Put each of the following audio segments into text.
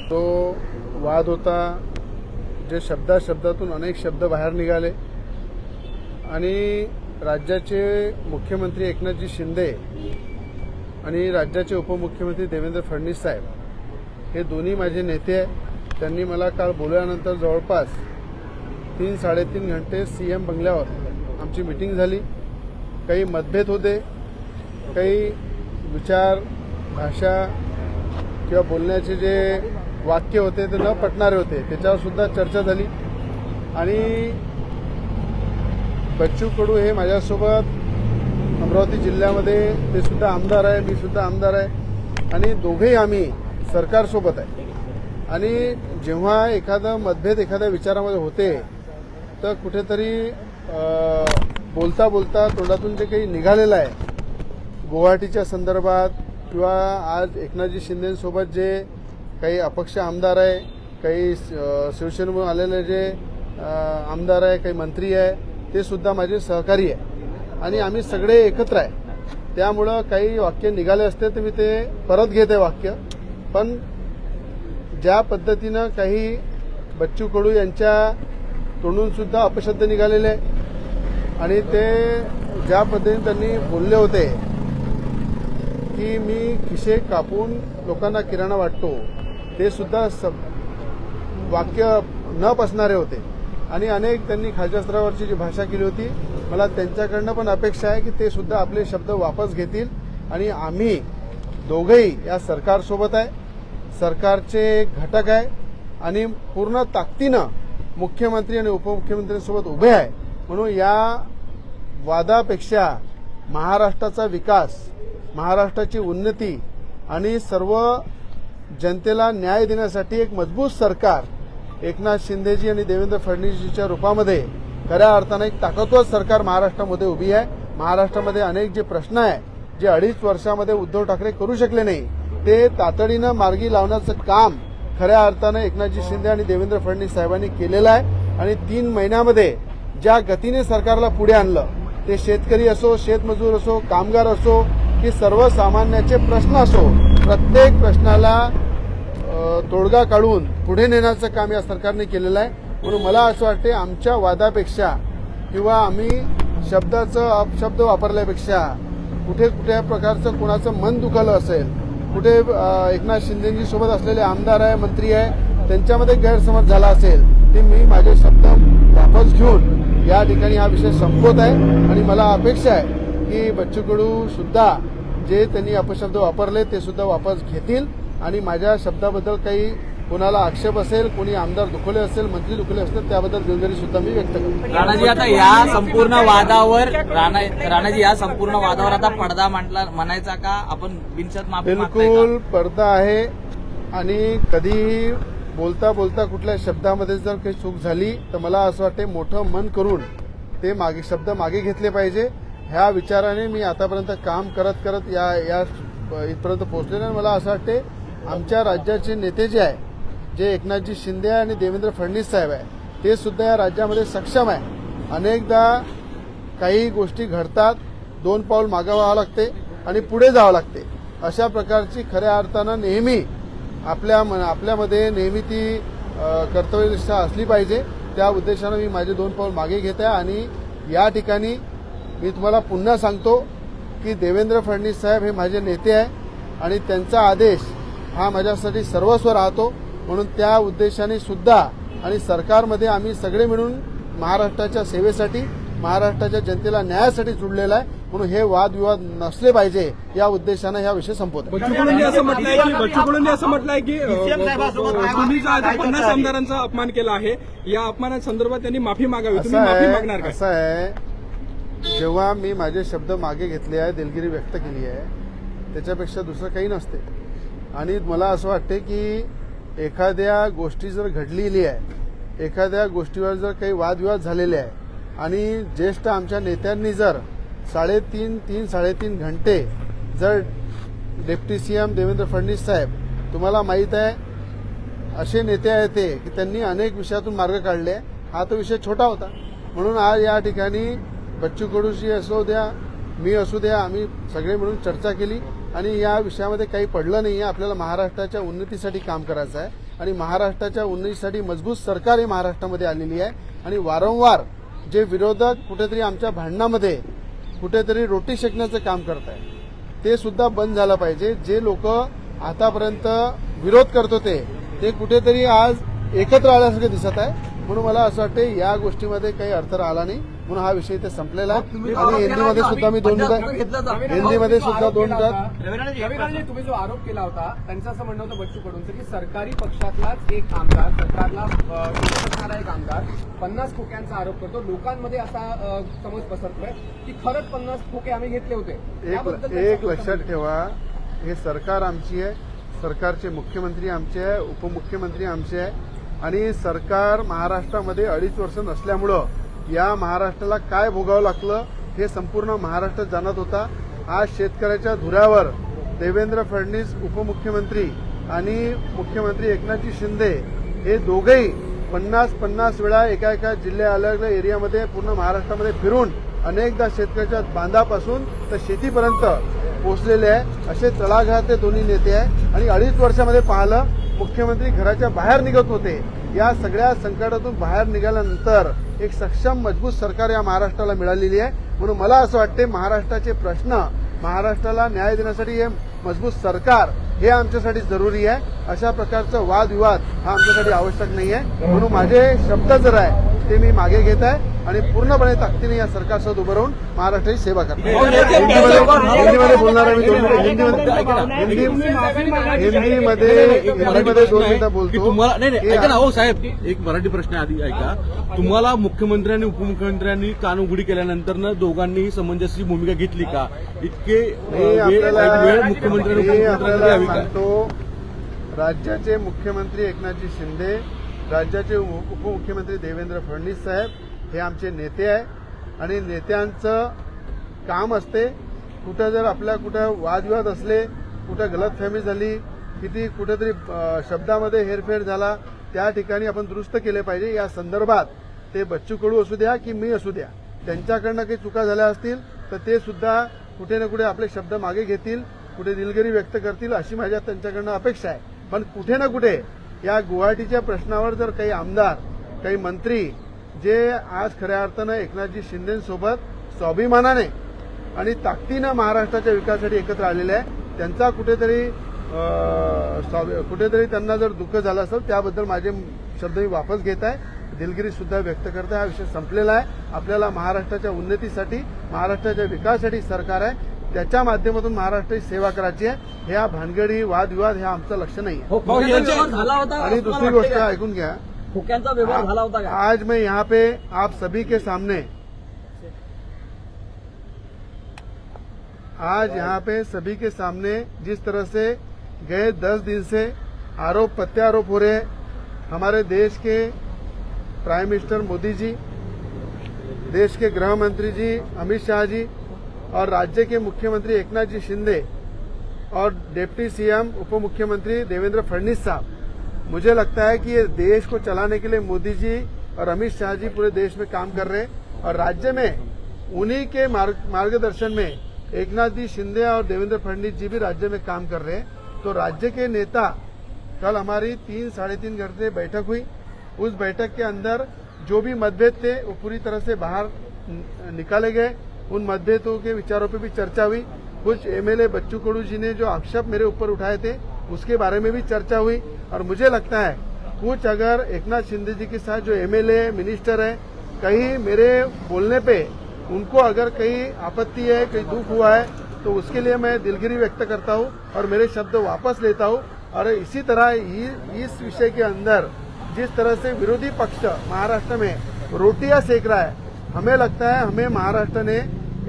तो वाद होता, जे शब्दातून अनेक शब्द बाहेर निघाले आणि राज्याचे मुख्यमंत्री एकनाथजी शिंदे आणि राज्याचे उपमुख्यमंत्री देवेंद्र फडणवीस साहेब हे दोन्ही माझे नेते आहेत. त्यांनी मला काल बोलल्यानंतर जवळपास 3-3.5 घंटे सीएम बंगल्यावर आमची मीटिंग झाली. काही मतभेद होते, काही विचार, भाषा किंवा बोलण्याचे जे वाक्य होते ते न पटणारे होते, त्याच्यावर सुद्धा चर्चा झाली. आणि बच्चू कडू हे माझ्यासोबत अमरावती जिल्ह्यामध्ये, ते सुद्धा आमदार आहे, मी सुद्धा आमदार आहे आणि दोघेही आम्ही सरकारसोबत आहे. आणि जेव्हा एखादा मतभेद एखाद्या विचारामध्ये होते तर कुठेतरी बोलता बोलता तोंडातून जे काही निघालेलं आहे गुवाहाटीच्या संदर्भात किंवा आज एकनाथजी शिंदेसोबत जे काही अपक्ष आमदार आहे, काही शिवसेनेमधून आलेले जे आमदार आहे, काही मंत्री आहे, ते सुद्धा माझे सहकारी आहे आणि आम्ही सगळे एकत्र आहे. त्यामुळं काही वाक्य निघाले असते तर मी ते परत घेते वाक्य. पण ज्या पद्धतीनं काही बच्चू कडू यांच्या तोंडून सुद्धा अपशब्द निघालेले आहे आणि ते ज्या पद्धतीने त्यांनी बोलले होते की मी खिसे कापून लोकांना किराणा वाटतो, ते सुद्धा वाक्य न बसणारे होते. आणि अनेक त्यांनी खालच्या स्तरावरची जी भाषा केली होती, मला त्यांच्याकडनं पण अपेक्षा आहे की ते सुद्धा आपले शब्द वापस घेतील आणि आम्ही दोघेही या सरकारसोबत आहे, सरकारचे घटक आहे आणि पूर्ण ताकदीनं मुख्यमंत्री आणि उपमुख्यमंत्र्यांसोबत उभे आहे. म्हणून या वादापेक्षा महाराष्ट्राचा विकास, महाराष्ट्राची उन्नती आणि सर्व जनतेला न्याय देण्यासाठी एक मजबूत सरकार एकनाथ शिंदेजी आणि देवेंद्र फडणवीसजीच्या रूपामध्ये खऱ्या अर्थानं एक ताकदवर सरकार महाराष्ट्रामध्ये उभी आहे. महाराष्ट्रामध्ये अनेक जे प्रश्न आहे, जे 2.5 वर्षामध्ये उद्धव ठाकरे करू शकले नाही, ते तातडीनं मार्गी लावण्याचं काम खऱ्या अर्थानं एकनाथजी शिंदे आणि देवेंद्र फडणवीस साहेबांनी केलेलं आहे. आणि 3 महिन्यामध्ये ज्या गतीने सरकारला पुढे आणलं, ते शेतकरी असो, शेतमजूर असो, कामगार असो की सर्वसामान्याचे प्रश्न असो, प्रत्येक प्रश्नाला तोडगा काढून पुढे नेण्याचं काम या सरकारने केलेलं आहे. म्हणून मला असं वाटते आमच्या वादापेक्षा किंवा आम्ही शब्दाचं अपशब्द वापरल्यापेक्षा कुठे कुठे प्रकारचं कोणाचं मन दुखावलं असेल, कुठे एकनाथ शिंदेजी सोबत असलेले आमदार आहे, मंत्री आहे, त्यांच्यामध्ये गैरसमज झाला असेल, ते मी माझे शब्द वापस घेऊन या ठिकाणी हा विषय संपवत आहे. आणि मला अपेक्षा आहे की बच्चू कडू सुद्धा जे त्यांनी अपशब्द वापरले ते सुद्धा वापस घेतील आणि माझ्या शब्दाबद्दल काही कोणाला आक्षेप असेल, कोणी आमदार दुखवले असेल, मंत्री दुखवले असतील, त्याबद्दल दिलगिरी सुद्धा मी व्यक्त करतो. राणाजी, आता या संपूर्ण वादावर राणाजी या संपूर्ण वादावर आता पडदा म्हणायचा का आपण बिनशर्त माफी मागताय का? बिलकुल पडदा आहे. आणि कधीही बोलता बोलता कुठल्या शब्दामध्ये जर काही चूक झाली तर मला असं वाटते मोठं मन करून ते शब्द मागे घेतले पाहिजे. ह्या विचाराने मी आतापर्यंत काम करत करत या इथपर्यंत पोहोचलेलं आहे. मला असं वाटते आमच्या राज्याचे नेते जे आहे, जे एकनाथजी शिंदे आणि देवेंद्र फडणवीस साहेब आहे, ते सुद्धा या राज्यामध्ये सक्षम आहे. अनेकदा काही गोष्टी घडतात, 2 पाऊल मागे व्हावं लागते आणि पुढे जावं लागते. अशा प्रकारची खऱ्या अर्थानं नेहमी आपल्यामध्ये नेहमी ती कर्तव्यनिष्ठा असली पाहिजे. त्या उद्देशानं मी माझे 2 पाऊल मागे घेत आहे. आणि या ठिकाणी मी तुम्हाला पुन्हा सांगतो की देवेंद्र फडणवीस साहेब हे माझे नेते आहे आणि त्यांचा आदेश हा माझ्यासाठी सर्वस्व राहतो. म्हणून त्या उद्देशाने सुद्धा आणि सरकारमध्ये आम्ही सगळे मिळून महाराष्ट्राच्या सेवेसाठी, महाराष्ट्राच्या जनतेला न्यायासाठी जुडलेला आहे. म्हणून हे वादविवाद नसले पाहिजे या उद्देशानं हा विषय संपवतो. बच्चू कडूंनी असं म्हटलंय की तुम्ही जो आज 50 आमदारांचा अपमान केला आहे, या अपमानासंदर्भात त्यांनी माफी मागावी. तुम्ही माफी मागणार का? असं आहे, जेव्हा मी माझे शब्द मागे घेतले आहे, दिलगिरी व्यक्त केली आहे, त्याच्यापेक्षा दुसरं काही नसते. आणि मला असं वाटते की एखाद्या गोष्टी जर घडलेली आहे, एखाद्या गोष्टीवर जर काही वादविवाद झालेले आहे आणि ज्येष्ठ आमच्या नेत्यांनी जर 3.5 घंटे जर डेप्टी सीएम देवेंद्र फडणवीस साहेब, तुम्हाला माहीत आहे असे नेते आहेत ते की त्यांनी अनेक विषयातून मार्ग काढले. हा तो विषय छोटा होता. म्हणून आज या ठिकाणी बच्चू कडूशी असू द्या, मी असू द्या, आम्ही सगळे मिळून चर्चा केली आणि या विषयामध्ये काही पडलं नाही आहे. आपल्याला महाराष्ट्राच्या उन्नतीसाठी काम करायचं आहे आणि महाराष्ट्राच्या उन्नतीसाठी मजबूत सरकार ही महाराष्ट्रामध्ये आलेली आहे आणि वारंवार जे विरोधक कुठेतरी आमच्या भांडणामध्ये कुठेतरी रोटी शेकण्याचं काम करत आहे ते सुद्धा बंद झालं पाहिजे. जे लोक आतापर्यंत विरोध करत होते ते कुठेतरी आज एकत्र आल्यासारखं दिसत आहे. म्हणून मला असं वाटतं या गोष्टीमध्ये काही अर्थ राहिला नाही म्हणून हा विषय इथे संपलेला आहे. आणि हिंदीमध्ये सुद्धा मी हिंदीमध्ये सुद्धा दोन रविकांतजी, तुम्ही जो आरोप केला होता त्यांचं असं म्हणणं होतं बच्चू कडूंचं की सरकारी पक्षातलाच एक आमदार सरकारला असणारा एक आमदार 50 खोक्यांचा आरोप करतो. लोकांमध्ये असा समज पसरतोय की खरंच 50 खोके आम्ही घेतले होते. एक लक्षात ठेवा, हे सरकार आमची आहे, सरकारचे मुख्यमंत्री आमचे आहे, उपमुख्यमंत्री आमचे आहे आणि सरकार महाराष्ट्रामध्ये 2.5 वर्ष नसल्यामुळं या महाराष्ट्राला काय भोगावं लागलं हे संपूर्ण महाराष्ट्र जाणत होता. आज शेतकऱ्याच्या धुऱ्यावर देवेंद्र फडणवीस उपमुख्यमंत्री आणि मुख्यमंत्री एकनाथजी शिंदे हे दोघेही 50 वेळा एका जिल्ह्या अलग अलग एरियामध्ये पूर्ण महाराष्ट्रामध्ये फिरून अनेकदा शेतकऱ्याच्या बांधापासून तर शेतीपर्यंत पोहोचलेले आहे. असे तळागाळात ते दोन्ही नेते आहे आणि 2.5 वर्षामध्ये पाहिलं मुख्यमंत्री घराच्या बाहेर निघत होते. या सगळ्या संकटातून बाहेर निघाल्यानंतर एक सक्षम मजबूत सरकार या महाराष्ट्राला मिळालेली आहे. म्हणून मला असं वाटते महाराष्ट्राचे प्रश्न महाराष्ट्राला न्याय देण्यासाठी हे मजबूत सरकार हे आमच्यासाठी जरुरी आहे. अशा प्रकारचं वादविवाद हा आमच्यासाठी आवश्यक नाही आहे. म्हणून माझे शब्द जर आहे ते मी मागे घेत आहे आणि पूर्णपणे ताकदीने या सरकारसोबत उभं राहून महाराष्ट्राची सेवा करतो. हिंदीमध्ये बोलणार आहे मी 2 मिनिटं हिंदीमध्ये 2 मिनिटं बोलतो. तुम्हाला नाही ऐका ना हो साहेब, एक मराठी प्रश्न आधी ऐका. तुम्हाला मुख्यमंत्री आणि उपमुख्यमंत्र्यांनी कान उघडी केल्यानंतर दोघांनी समंजस भूमिका घेतली का? इतके वेळ मुख्यमंत्री आणि उपमुख्यमंत्री सांगतो, राज्याचे मुख्यमंत्री एकनाथजी शिंदे, राज्याचे उपमुख्यमंत्री देवेंद्र फडणवीस साहेब हे आमचे नेते आहे आणि नेत्यांचं काम असते कुठं जर आपल्या कुठं वादविवाद असले, कुठं गलतफहमी झाली, किती कुठेतरी शब्दामध्ये हेरफेर झाला त्या ठिकाणी आपण दुरुस्त केले पाहिजे. या संदर्भात ते बच्चू कडू असू द्या की मी असू द्या त्यांच्याकडनं काही चुका झाल्या असतील तर ते सुद्धा कुठे ना कुठे आपले शब्द मागे घेतील, कुठे दिलगिरी व्यक्त करतील अशी माझ्या त्यांच्याकडनं अपेक्षा आहे. पण कुठे ना कुठे या गुवाहाटीच्या प्रश्नावर जर काही आमदार काही मंत्री जे आज खऱ्या अर्थानं एकनाथजी शिंदेसोबत स्वाभिमानाने आणि ताकदीनं महाराष्ट्राच्या विकासासाठी एकत्र आलेले आहे त्यांचा कुठेतरी त्यांना जर दुःख झालं असेल त्याबद्दल माझे शब्द मी वापस घेत आहे. दिलगिरी सुद्धा व्यक्त करत आहे. हा विषय संपलेला आहे. आपल्याला महाराष्ट्राच्या उन्नतीसाठी महाराष्ट्राच्या विकासासाठी सरकार आहे त्याच्या माध्यमातून महाराष्ट्राची सेवा करायची आहे. ह्या भानगडी वादविवाद हे आमचं लक्ष नाही आहे. आणि दुसरी गोष्ट ऐकून घ्या, खोक्यांचा व्यवहार झाला होता का? आज मैं यहाँ पे आप सभी के सामने जिस तरह से गए 10 दिन से आरोप प्रत्यारोप हो रहे हैं हमारे देश के प्राइम मिनिस्टर मोदी जी, देश के गृह मंत्री जी अमित शाह जी और राज्य के मुख्यमंत्री एकनाथ जी शिंदे और डिप्टी सीएम उप मुख्यमंत्री देवेंद्र फडणवीस साहब, मुझे लगता है कि ये देश को चलाने के लिए मोदी जी और अमित शाह जी पूरे देश में काम कर रहे हैं और राज्य में उन्हीं के मार्गदर्शन में एकनाथ जी शिंदे और देवेंद्र फडणवीस जी भी राज्य में काम कर रहे हैं. तो राज्य के नेता, कल हमारी 3-3.5 घंटे बैठक हुई. उस बैठक के अंदर जो भी मतभेद थे वो पूरी तरह से बाहर निकाले गए. उन मतभेदों के विचारों पे भी चर्चा हुई. कुछ एमएलए बच्चू कडू जी ने जो आक्षेप मेरे ऊपर उठाए थे उसके बारे में भी चर्चा हुई. और मुझे लगता है कुछ अगर एकनाथ शिंदे जी के साथ जो एमएलए मिनिस्टर है कहीं मेरे बोलने पे उनको अगर कहीं आपत्ति है, कहीं दुख हुआ है तो उसके लिए मैं दिलगिरी व्यक्त करता हूं और मेरे शब्द वापस लेता हूं. और इसी तरह इस विषय के अंदर जिस तरह से विरोधी पक्ष महाराष्ट्र में रोटियां सेक रहा है, हमें लगता है हमें महाराष्ट्र ने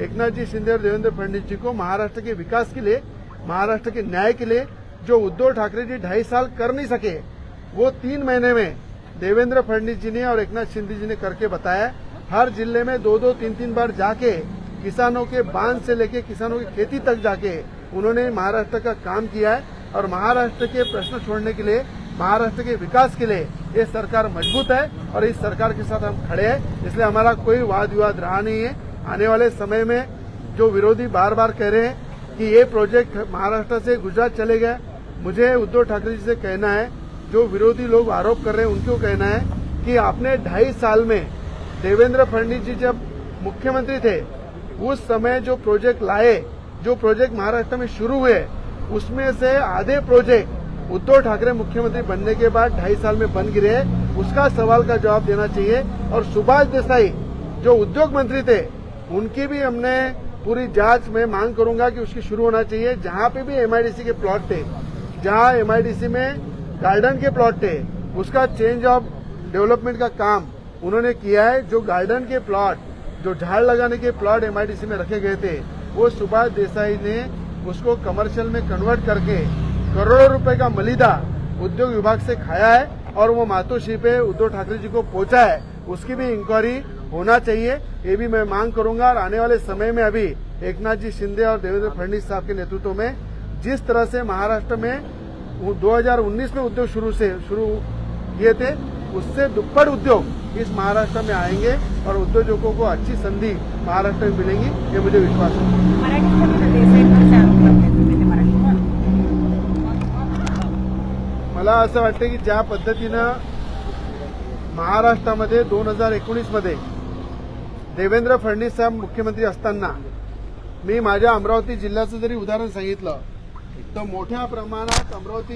एकनाथ जी शिंदे और देवेंद्र फडणवीस जी को महाराष्ट्र के विकास के लिए, महाराष्ट्र के न्याय के लिए जो उद्धव ठाकरे जी 2.5 साल कर नहीं सके वो 3 महीने में देवेंद्र फडणवीस जी ने और एकनाथ शिंदे जी ने करके बताया. हर जिले में 2-2, 3-3 बार जाके किसानों के बांध से लेके किसानों की खेती तक जाके उन्होंने महाराष्ट्र का काम किया है. और महाराष्ट्र के प्रश्न छोड़ने के लिए, महाराष्ट्र के विकास के लिए ये सरकार मजबूत है और इस सरकार के साथ हम खड़े हैं. इसलिए हमारा कोई वाद विवाद रहा नहीं है. आने वाले समय में जो विरोधी बार बार कह रहे हैं कि ये प्रोजेक्ट महाराष्ट्र से गुजरात चले गए। मुझे उद्धव ठाकरे जी से कहना है, जो विरोधी लोग आरोप कर रहे हैं उनको कहना है कि आपने 2.5 साल में देवेंद्र फडणवीस जी जब मुख्यमंत्री थे उस समय जो प्रोजेक्ट लाए, जो प्रोजेक्ट महाराष्ट्र में शुरू हुए, उसमें से आधे प्रोजेक्ट उद्धव ठाकरे मुख्यमंत्री बनने के बाद 2.5 साल में बन गिरे। उसका सवाल का जवाब देना चाहिए। और सुभाष देसाई जो उद्योग मंत्री थे, उनकी भी हमने पूरी जांच में मांग करूंगा कि उसकी शुरू होना चाहिए। जहां पे भी एमआईडीसी के प्लॉट थे, जहां एमआईडीसी में गार्डन के प्लॉट थे, उसका चेंज ऑफ डेवलपमेंट का काम उन्होंने किया है। जो गार्डन के प्लॉट, जो झाड़ लगाने के प्लॉट एमआईडीसी में रखे गए थे, वो सुभाष देसाई ने उसको कमर्शियल में कन्वर्ट करके करोड़ों रुपए का मलिदा उद्योग विभाग से खाया है और वो मातोश्री पे उद्धव ठाकरे जी को पहुंचा है। उसकी भी इंक्वायरी होना चाहिए, ये भी मैं मांग करूंगा। और आने वाले समय में अभी एकनाथ जी शिंदे और देवेंद्र फडणवीस साहब के नेतृत्व में जिस तरह से महाराष्ट्र में 2019 में उद्योग शुरू किए थे, उससे दुप्पट उद्योग इस महाराष्ट्र में आएंगे और उद्योजकों को अच्छी संधि महाराष्ट्र में मिलेंगी, ये मुझे विश्वास है। मला असं वाटतं की ज्या पद्धतीनं महाराष्ट्रामध्ये 2019 मध्ये देवेंद्र फडणवीस साहेब मुख्यमंत्री असताना मी माझ्या अमरावती जिल्ह्याचं जरी उदाहरण सांगितलं तर मोठ्या प्रमाणात अमरावती